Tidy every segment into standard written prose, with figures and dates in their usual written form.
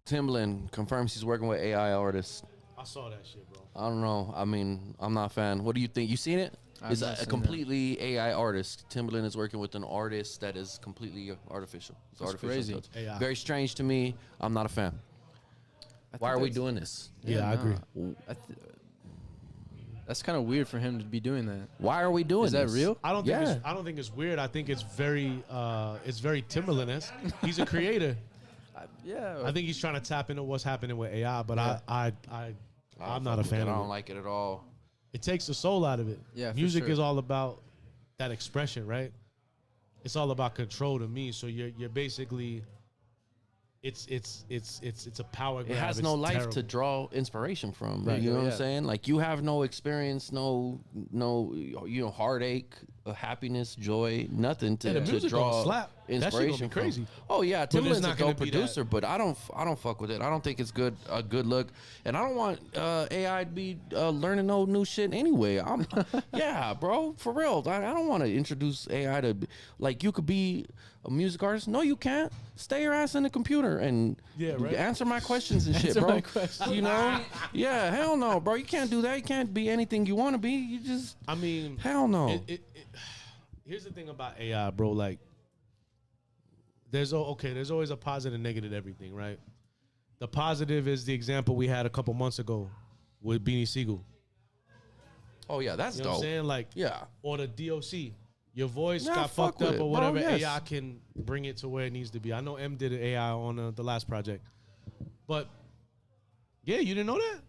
Timbaland confirms he's working with AI artists. I saw that shit, bro. I don't know. I mean, I'm not a fan. What do you think? You seen it? It's a completely AI artist. Timbaland is working with an artist that is completely artificial. It's That's artificial. crazy. Very strange to me. I'm not a fan. Why are we doing this? Yeah, I agree. That's kind of weird for him to be doing that. Why are we doing this? Is that real? I don't think it's weird. I think it's very Timbaland-esque. He's a creator. I think he's trying to tap into what's happening with AI, but I'm not a fan of it. I don't like it at all. It takes the soul out of it. Yeah, music is all about that expression, right? It's all about control to me. So you're basically, it's a power grab. It has no life to draw inspiration from. Right. You know what I'm saying? Like, you have no experience, no heartache, happiness, joy, nothing to draw slap. inspiration from. Crazy. Oh yeah, Timbaland's a dope producer, but I don't fuck with it. I don't think it's a good look, and I don't want AI to be learning no new shit anyway. Yeah, bro, for real. I don't want to introduce AI to, like, you could be a music artist. No, you can't. Stay your ass in the computer and answer my questions and shit, bro. You know? Yeah, hell no, bro. You can't do that. You can't be anything you want to be. You just, hell no. Here's the thing about AI, bro. Like, there's always a positive and negative to everything, right? The positive is the example we had a couple months ago with Beanie Siegel. Oh yeah, that's dope. What I'm saying? Like, or the DOC. Your voice got fucked up or whatever. Bro, AI can bring it to where it needs to be. I know M did an AI on the last project, but yeah, you didn't know that.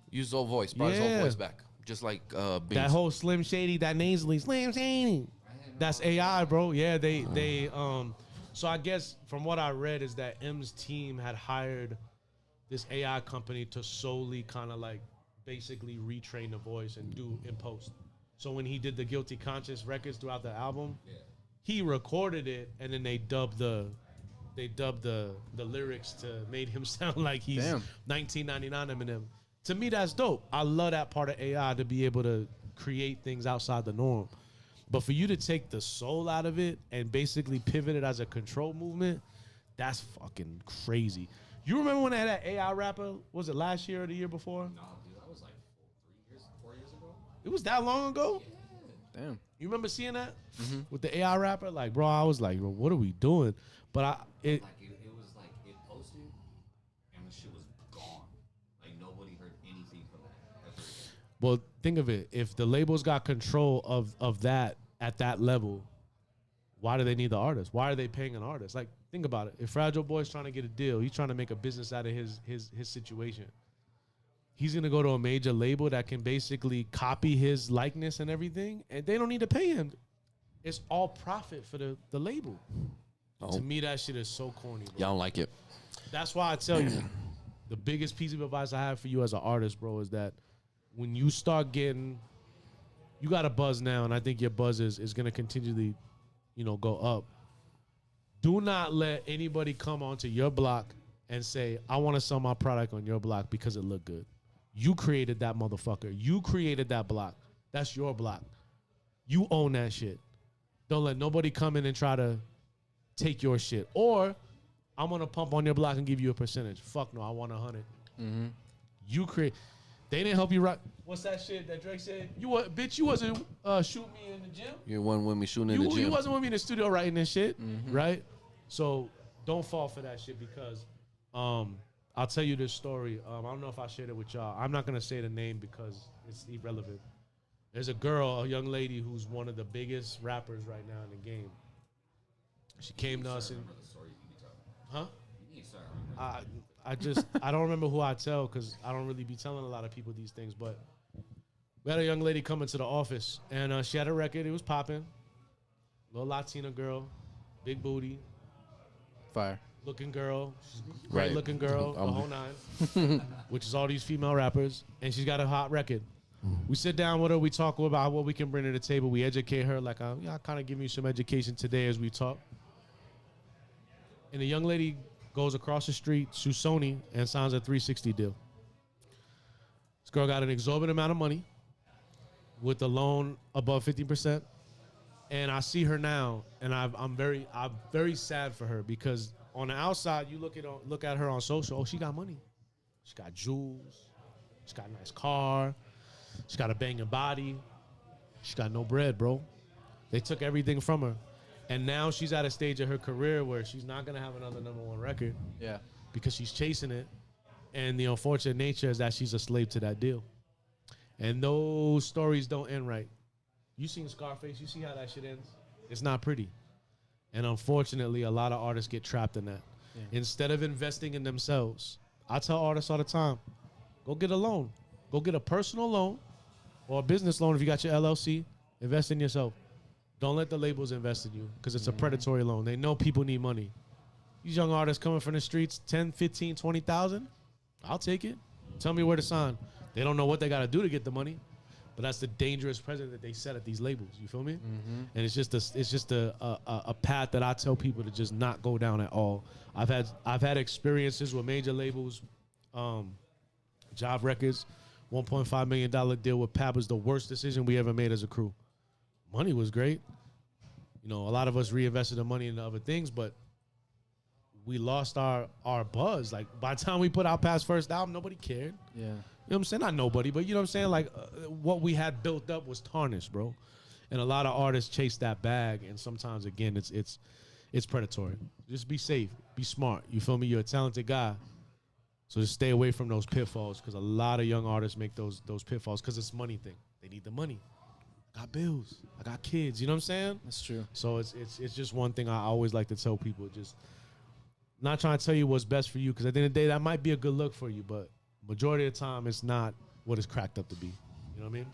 Use his old voice, brought his old voice back, just like that whole Slim Shady, that nasally Slim Shady. That's AI, bro. Yeah, they So I guess from what I read is that M's team had hired this AI company to solely kind of like basically retrain the voice and do in post. So when he did the Guilty Conscious records throughout the album, he recorded it and then they dubbed the lyrics to made him sound like he's 1999 Eminem. To me, that's dope. I love that part of AI to be able to create things outside the norm. But for you to take the soul out of it and basically pivot it as a control movement, that's fucking crazy. You remember when they had that AI rapper? Was it last year or the year before? No, dude, that was like 4 years ago. It was that long ago? Yeah. Damn. You remember seeing that with the AI rapper? Like, bro, I was like, bro, what are we doing? But it was like it posted and the shit was gone. Like nobody heard anything from that. Well, think of it. If the labels got control of that at that level, why do they need the artist? Why are they paying an artist? Like, think about it. If Fragile Boy's trying to get a deal, he's trying to make a business out of his situation. He's going to go to a major label that can basically copy his likeness and everything, and they don't need to pay him. It's all profit for the label. To me, that shit is so corny, bro. Y'all don't like it. That's why I tell you, the biggest piece of advice I have for you as an artist, bro, is that when you start getting, you got a buzz now, and I think your buzz is going to continually, go up. Do not let anybody come onto your block and say, I want to sell my product on your block because it looked good. You created that motherfucker. You created that block. That's your block. You own that shit. Don't let nobody come in and try to take your shit. Or I'm going to pump on your block and give you a percentage. Fuck no, I want 100. Mm-hmm. You create. They didn't help you right. What's that shit that Drake said? You wasn't shooting me in the gym. You wasn't with me shooting in the gym. You wasn't with me in the studio writing this shit, right? So don't fall for that shit because I'll tell you this story. I don't know if I shared it with y'all. I'm not going to say the name because it's irrelevant. There's a young lady who's one of the biggest rappers right now in the game. She came to us and, huh? I don't remember who I tell because I don't really be telling a lot of people these things. But we had a young lady come into the office and she had a record. It was popping. Little Latina girl, big booty, Fire. looking girl, great looking girl, the whole nine, which is all these female rappers, and she's got a hot record. We sit down with her, we talk about what we can bring to the table, we educate her, like I kind of give you some education today as we talk. And the young lady goes across the street to Sony and signs a 360 deal. This girl got an exorbitant amount of money with a loan above 50%. And I see her now, and I'm very sad for her because on the outside, you look at her on social. Oh, she got money. She got jewels. She got a nice car. She got a banging body. She got no bread, bro. They took everything from her, and now she's at a stage of her career where she's not gonna have another #1 record. Yeah. Because she's chasing it, and the unfortunate nature is that she's a slave to that deal. And those stories don't end right. You seen Scarface, you see how that shit ends? It's not pretty. And unfortunately, a lot of artists get trapped in that. Yeah. Instead of investing in themselves, I tell artists all the time, go get a loan. Go get a personal loan or a business loan if you got your LLC. Invest in yourself. Don't let the labels invest in you because it's a predatory loan. They know people need money. These young artists coming from the streets, 10, 15, 20,000, I'll take it. Tell me where to sign. They don't know what they got to do to get the money. But that's the dangerous precedent that they set at these labels. You feel me? Mm-hmm. And it's just a path that I tell people to just not go down at all. I've had experiences with major labels, Job Records, $1.5 million deal with Pap was the worst decision we ever made as a crew. Money was great. You know, a lot of us reinvested the money into other things, but we lost our buzz. Like by the time we put out Pap's first album, nobody cared. Yeah. You know what I'm saying? Not nobody, but you know what I'm saying? Like, what we had built up was tarnished, bro. And a lot of artists chase that bag, and sometimes, again, it's predatory. Just be safe. Be smart. You feel me? You're a talented guy. So just stay away from those pitfalls because a lot of young artists make those pitfalls because it's money thing. They need the money. I got bills. I got kids. You know what I'm saying? That's true. So it's just one thing I always like to tell people. Just not trying to tell you what's best for you because at the end of the day, that might be a good look for you, but majority of the time, it's not what it's cracked up to be. You know what I mean?